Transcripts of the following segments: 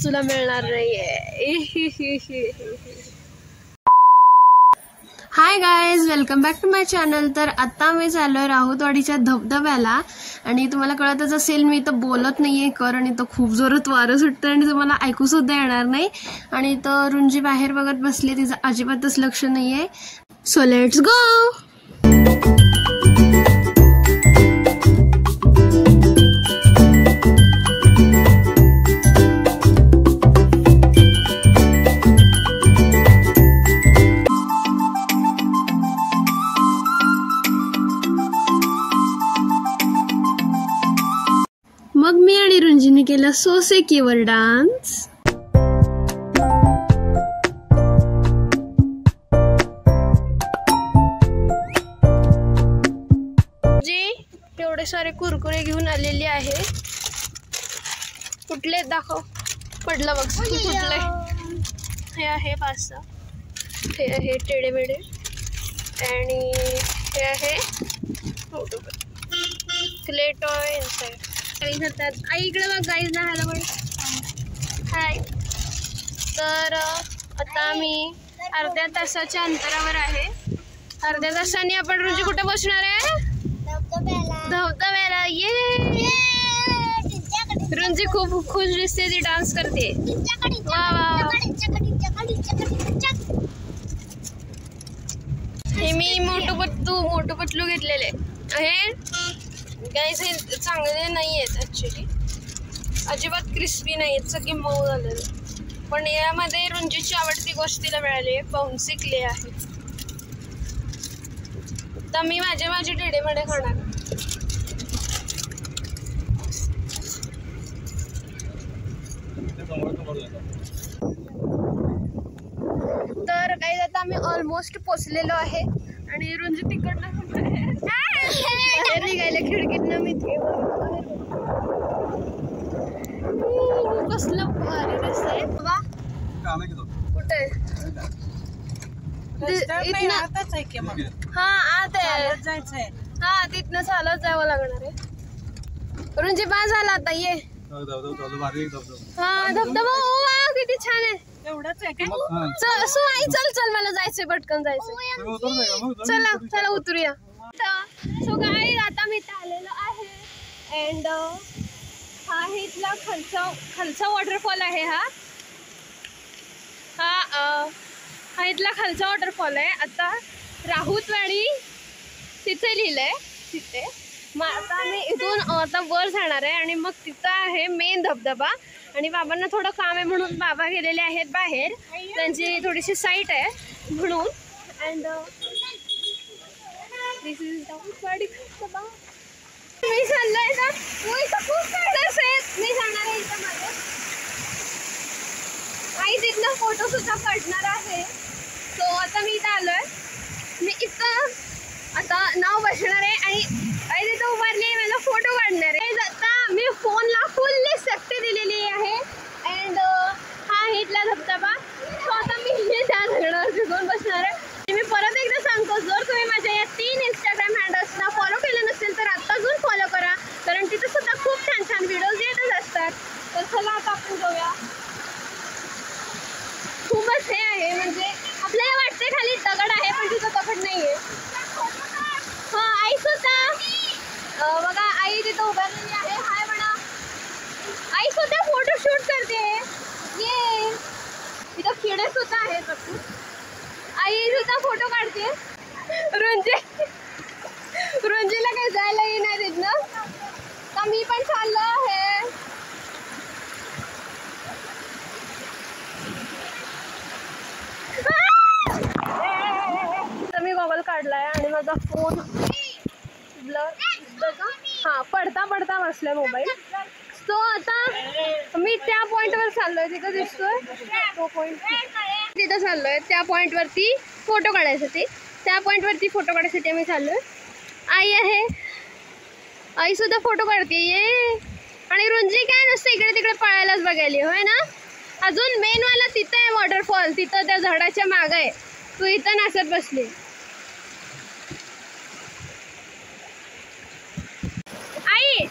तुला मिळणार नाहीये। Hi guys, welcome back to my channel. तर आता मी चाललोय राऊतवाडीच्या धबधब्याला आणि तुम्हाला कळतच असेल मी इथं बोलत नाहीये कारण इथं खूप जोरात वारं सुटतं आणि तुम्हाला ऐकू सुद्धा येणार नाही। आणि इथं रुंजी बाहेर बघत बसली, तिचं अजिबातच लक्ष नाहीये। So let's go. मग मी आणि रुंजीने केला सोसेकीवर डान्स। जी एवढे सारे कुरकुरे घेऊन आलेली आहे। कुठले दाखव, पडलं बघ कुठले। हे आहे पास्ता, हे आहे टेडे बेडे आणि हे आहे क्ले टॉय इनसाइड। आई इकडे बघ गाईज, राहायला पण हाय। तर आता आम्ही अर्ध्या तासाच्या अंतरावर आहे। अर्ध्या तासाने आपण रुंजी कुठे बसणार आहे? धबधब्याला। ये रुंजी खूप खुश दिसते, ती डान्स करते। वा वा। हे मी मोटू पतलू घेतलेले आहे गाईज। हे चांगले नाही आहेत ॲक्च्युली, अजिबात क्रिस्पी नाही आहेत, सगळे मऊ झालेले। पण यामध्ये रुंजीची आवडती गोष्ट तिला मिळाली आहे, बाउन्सी क्ले आहे। तर मी माझे टेडेमेडे खाणार। तर गाईज आता आम्ही ऑलमोस्ट पोचलेलो आहे आणि रुंजी तिकडनं निघायला खिडकीतनं मी कसलं भारी दिसतंय बाबा। कुठे? हा आत आहे, हा तिथनं चालत जावं लागणार आहे। रुंजी बा झाला आता, ये। हा धबधबा, वा किती छान आहे। एवढंच आहे का? चल आई, चल मला जायचंय, पटकन जायचंय। चला उतरूया। सो गाईज आता मी इथं आलेलो आहे अँड हा आहे इथला खालचा वॉटरफॉल आहे। हा इथला खालचा वॉटरफॉल आहे। आता राऊतवाडी तिथे लिहिलंय तिथे। मग आता आम्ही इथून आता वर जाणार आहे आणि मग तिथं आहे मेन धबधबा। आणि बाबांना थोडं काम आहे म्हणून बाबा गेलेले आहेत बाहेर, त्यांची थोडीशी साईट आहे म्हणून। अँड दिस इज राऊतवाडी धबधबा। मी चाललोय ना, इथं खूप गाड्याच आहेत, मी जाणार आहे इथं माझं। आई तिथनं फोटो सुद्धा काढणार आहे। सो आता मी इथं आलोय, मी इथं आता नाव बसणार आहे आणि आई तिथं उभारली आहे, मला फोटो काढणार आहे। आता मी फोनला फुल्ली सेफ्टी दिलेली आहे अँड हा इथला धबधबा। सो आता मी हे त्या दगडावर घेऊन बसणार आहे। मी परत एकदा सांगतो, जर तुम्ही माझ्या या 3 इंस्टाग्राम हँडल्सना फॉलो केलं नसेल तर आत्ता जाऊन फॉलो करा, कारण तिथं सुद्धा खूप छान व्हिडिओज येतच असतात। तर चला आता आपण जाऊया। खूपच हे आहे, म्हणजे आपल्याला वाटते खाली दगड आहे पण तिथं दगड नाहीये। हा आई सुद्धा बघा, आई तिथं उभारलेली आहे, हाय म्हणा। आई सुद्धा फोटो शूट करते, ये। तिथं किडे सुद्धा आहेत भरपूर, आई सुद्धा फोटो काढते। रुंजीला काही जायला येणार तिथनं, तर मी पण चाललो आहे। तर मी गॉगल काढलाय आणि माझा फोन ब्लर दिसतोय का? हा, पडता बसलाय मोबाईल। सो आता मी त्या पॉइंटवर चाललोय, तिथं दिसतोय तो पॉइंट, तिथं चाललोय त्या पॉइंटवरती फोटो काढायसाठी। आम्ही चाललोय। आई आहे, आई सुद्धा फोटो काढते, ये। आणि रुंजी काय नसतं इकडे तिकडे पळायलाच बघायली, होय ना। अजून मेन वाला तिथं आहे वॉटरफॉल, तिथं त्या झाडाच्या मागं आहे, तू इथं नाचत बसली। आई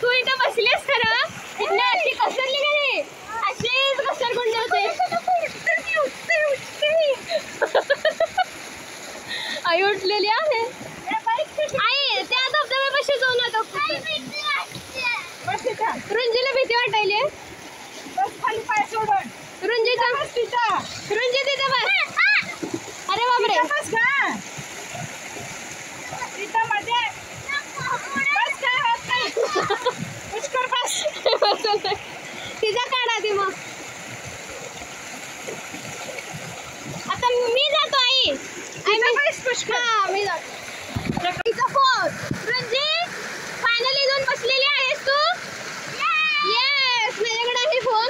तू इथं बसलीस खरं, इथनं अशी कसरली का नाही, अशीच आई उठलेली आहे. आई त्या धबधब्यापाशी जाऊन येतो. रुंजीला भीती वाटायली. रुंजीचा रुंजी तिथे बस. अरे बापरे तिचा काढा ती. मग आता मी जातो आई. मी जातो. तिचा फोन. रुंजी फायनली जाऊन बसलेली आहेस तू. येस माझ्याकडे आहे फोन.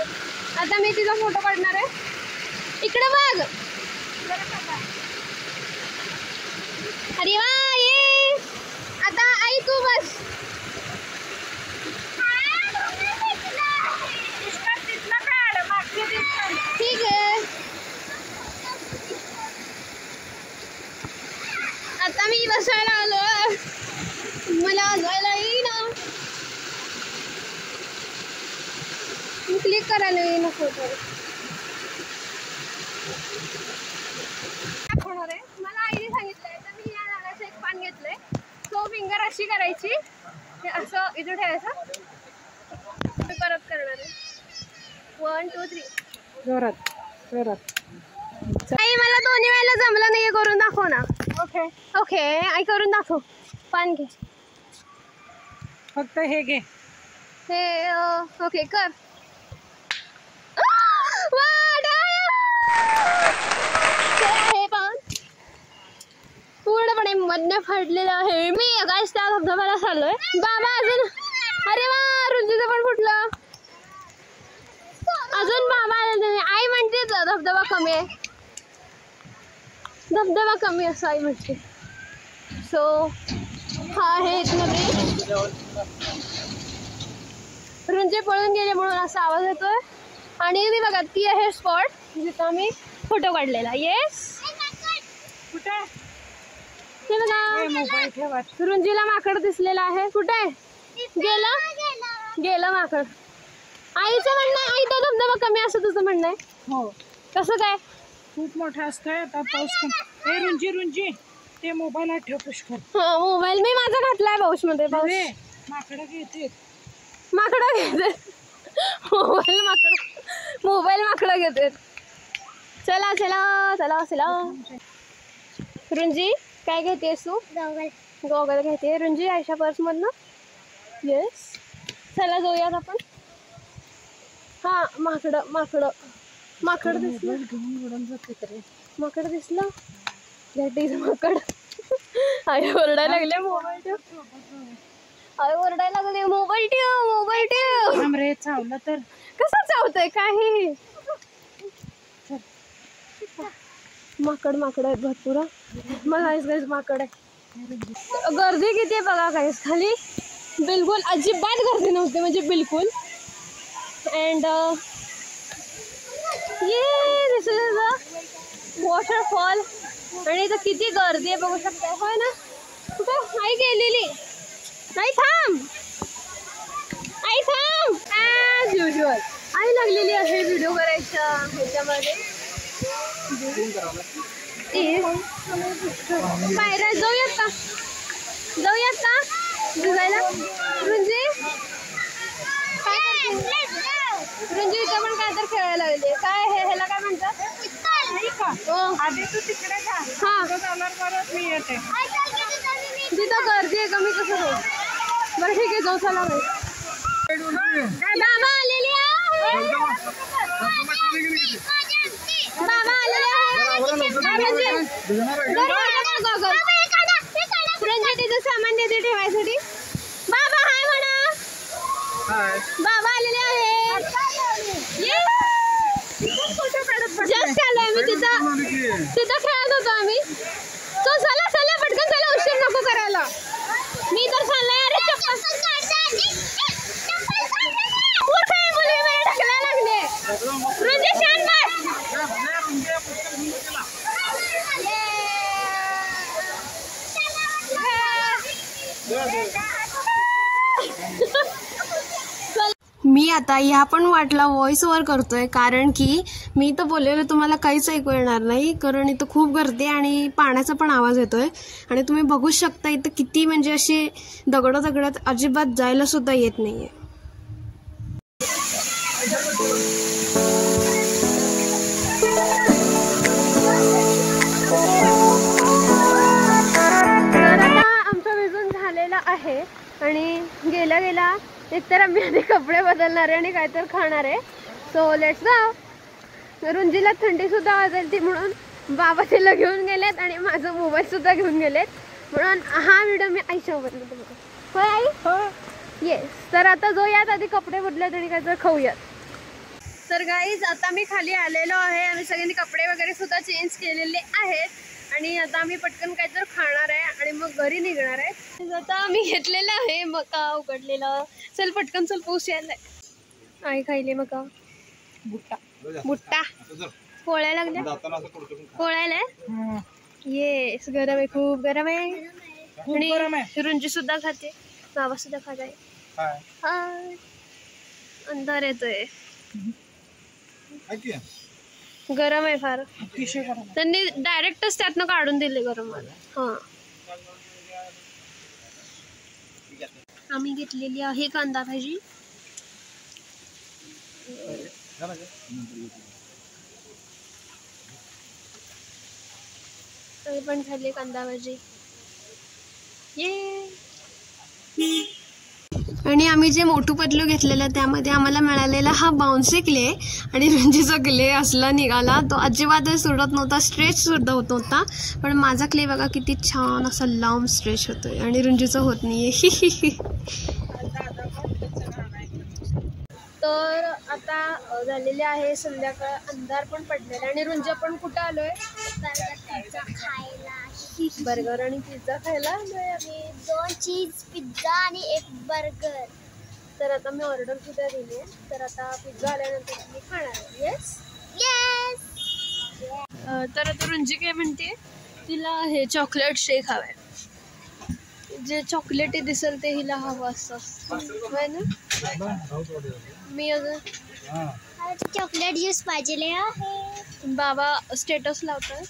आता मी तिचा फोटो काढणार आहे. इकडे बघ. अरे वा ये. आता आई तू बस. ठीक आहे. आता मी बसायला आलो. मला जायला येईना. मी क्लिक करायला येईना फोटो. होणार आहे. मला आईने सांगितलंय तर मी या नारळाचं एक पान घेतलंय. तो फिंगर अशी करायची. हे असं इथे ठेवायचं. मी परत करणार आहे. 1 2 3 जोरात जोरात. आई मला दोन्ही वेळेला जमलं नाहीये. करून दाखव ना. ओके ओके आई करून दाखव. पान घे. फक्त हे घे. हे ओके कर. हे पान पूर्णपणे मधनं फाडलेलं आहे. मी गाइस त्या धबधब्याला चाललोय. बाबा अजून. अरे वा रुंजीचं पण फुटलं. अजून बाबा आई म्हणते धबधबा कमी आहे. धबधबा कमी असं आई म्हणते. सो हा आहे इथमध्ये. रुंजी पळून गेले म्हणून असा आवाज येतोय. आणि ती बघा ती आहे स्पॉट जिथं आम्ही फोटो काढलेला. येस कुठे ते बघा. रुंजीला माकड दिसलेला आहे. कुठे गेलं माकड. आईचं म्हणणं आहे आई तो धबधबा कमी असं तुझं म्हणणं आहे. हो कसं काय. खूप मोठा असतोय. आता पाऊस हे रुंजी रुंजी ते मोबाईल ठेव पुष्कर. हा मोबाईल मी माझा घातलाय पाऊस मध्ये. माकडं घेते. माकडं घेते. मोबाईल माकडं घेते. चला चला चला चला. रुंजी काय घेतेस तू. गॉगल घेते रुंजी आयशा पर्स मधनं. येस चला जाऊयात आपण. हा माकडं माकडं माकड दिसलं. माकड दिसलं. माकड. आई ओरडायला लागले. मोबाईल ठेव. आई ओरडायला लागले. मोबाईल ठेव मोबाईल ठेव. रे चावलं तर कसं चावतंय काही. माकड माकड आहेत भरपूर. मला गाईस माकड आहे. गर्दी किती आहे बघा गाईस खाली. बिलकुल अजिबात गर्दी नव्हती म्हणजे बिलकुल. अँड ये दिस इज अ वॉटरफॉल. आणि इथं किती गर्दी आहे बघू शकता. होय ना. कुठं आई गेलेली. आई थांब. आई थांब. ॲज युजुअल आई लागलेली आहे व्हिडिओ करायच्या ह्याच्यामध्ये. पायऱ्या जाऊयात का. जाऊयात का भिजायला. रुंजी काय करते. रुंजी इथं पण काय तर खेळायला लागले. काय हे ह्याला काय म्हणतात. आधी तू तिकडे जा. हा मी येते. तिथं गर्दी आहे कमी कसं जाऊ. बरं ठीक आहे जाऊ. चला बाबा आलेली आहे. बाबा आलेले आहे. तिचं सामान देते ठेवायसाठी. बाबा हाय म्हणा. बाबा आलेले आहे. जस्ट आलोय मी. तिथं खेळत होतो आम्ही. तो चला चला पटकन चला. उशीर नको करायला. मी तर चाललंय. अरे चप्पल मुली मला ढकलायला लागले. रुंजी शांत बस. मी आता ह्या पण वाटला व्हॉइस ओव्हर करतोय कारण की मी तर बोललेलं तुम्हाला काहीच ऐकू येणार नाही, कारण इथं खूप गर्दी आणि पाण्याचा पण आवाज येतोय. आणि तुम्ही बघू शकता इथं किती म्हणजे अशी दगडात अजिबात जायला सुद्धा येत नाहीये. तर आता आमचा विजून झालेला आहे आणि गेला एकतर आम्ही आधी कपडे बदलणार आहे आणि काहीतरी खाणार आहे. So let's go. रुंजीला थंडी सुद्धा वाजायची म्हणून बाबा तिला घेऊन गेलेत आणि माझा मोबाईल सुद्धा घेऊन गेलेत, म्हणून हा व्हिडिओ मी आईसोबत बघतो. होय आई? हो येस. तर आता जाऊयात, आधी कपडे बदलत आणि काहीतरी खाऊयात. तर गाईज आता मी खाली आलेलो आहे. आम्ही सगळ्यांनी कपडे वगैरे सुद्धा चेंज केलेले आहेत आणि आता आम्ही पटकन काहीतरी खाणार आहे आणि मग घरी निघणार आहे. आता आम्ही घेतलेलं आहे मका उकडलेला. चल पटकन चल, पाऊस यायलाय. आई खायले मका बुट्टा पोळ्या लागल्या. येस गरम आहे, खूप गरम आहे. आणि रुंजी सुद्धा खाते, बाबा सुद्धा खात आहे. अंधार येतोय, गरम आहे फार. त्यांनी डायरेक्टच त्यातनं काढून दिले गरम मला. हा आम्ही घेतलेली आहे कांदा भाजी. पण खाल्ली कांदा भाजी. ये आणि आम्ही जे मोठू पतलू घेतलेलं त्यामध्ये आम्हाला मिळालेला हा बाउन्सी क्ले आणि रंजीचा क्ले असला निघाला. तो अजिबात सुटत नव्हता, स्ट्रेच सुद्धा होत नव्हता. पण माझा क्ले बघा किती छान असा लांब स्ट्रेच होतोय आणि रंजीचा होत नाहीये. तर आता झालेले आहे संध्याकाळ, अंधार पण पडलेला आणि रुंजा पण कुठं आलोय? बर्गर आणि पिझ्झा खायला आलोय आम्ही. 2 चीज पिझ्झा आणि 1 बर्गर. तर आता मी ऑर्डर सुद्धा दिली आहे. तर आता पिझ्झा आल्यानंतर मी खाणार आहे. Yes yes. तर आता रुंजी काय म्हणते, तिला हे चॉकलेट शेक हवंय. जे चॉकलेटी दिसेल ते हिला हवं असतं होय ना. मी अजून चॉकलेट ज्यूस पाहिजे आहे. बाबा स्टेटस लावतोय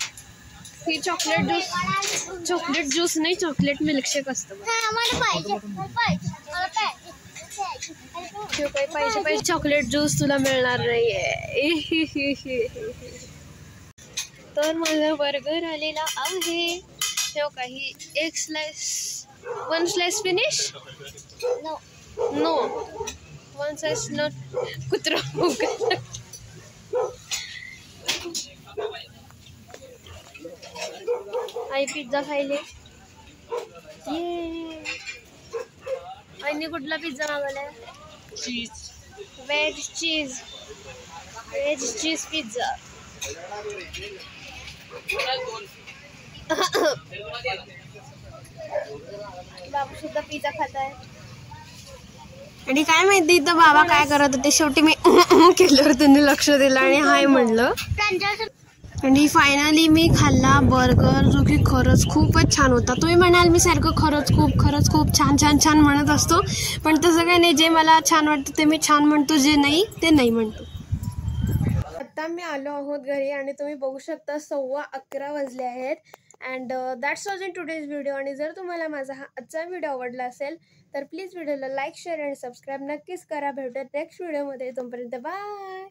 ही चॉकलेट ज्यूस नाही, चॉकलेट मिल्कशेक असतं. पाहिजे चॉकलेट ज्यूस तुला मिळणार नाहीये. तर माझा बर्गर आलेला आहे. काही 1 slice, 1 slice finish. No 1 slice not. कुत्रा आई पिझ्झा खायले. ये आईने कुठला पिझ्झा मागवलाय? Veg cheese pizza. बाबू सुद्धा पिझ्झा खात आहे. आणि काय माहिती इथं बाबा काय करत होते, शेवटी मी केल्यावर त्यांनी लक्ष दिलं आणि हाय म्हणलं. आणि फायनली मी खाल्ला बर्गर, जो की खरंच खूपच छान होता. तुम्ही म्हणाल मी सारखं खरंच खूप छान म्हणत असतो, पण तसं काही नाही. जे मला छान वाटतं ते मी छान म्हणतो, जे नाही ते नाही म्हणतो. आता मी आलो आहोत घरी आणि तुम्ही बघू शकता 11:15 वाजले आहेत. And that's was in today's video. आणि जर तुम्हाला माझा हा आजचा व्हिडिओ आवडला असेल तर प्लीज व्हिडिओला लाईक, शेअर आणि सबस्क्राईब नक्कीच करा. भेटूयात नेक्स्ट व्हिडिओमध्ये. तोपर्यंत बाय.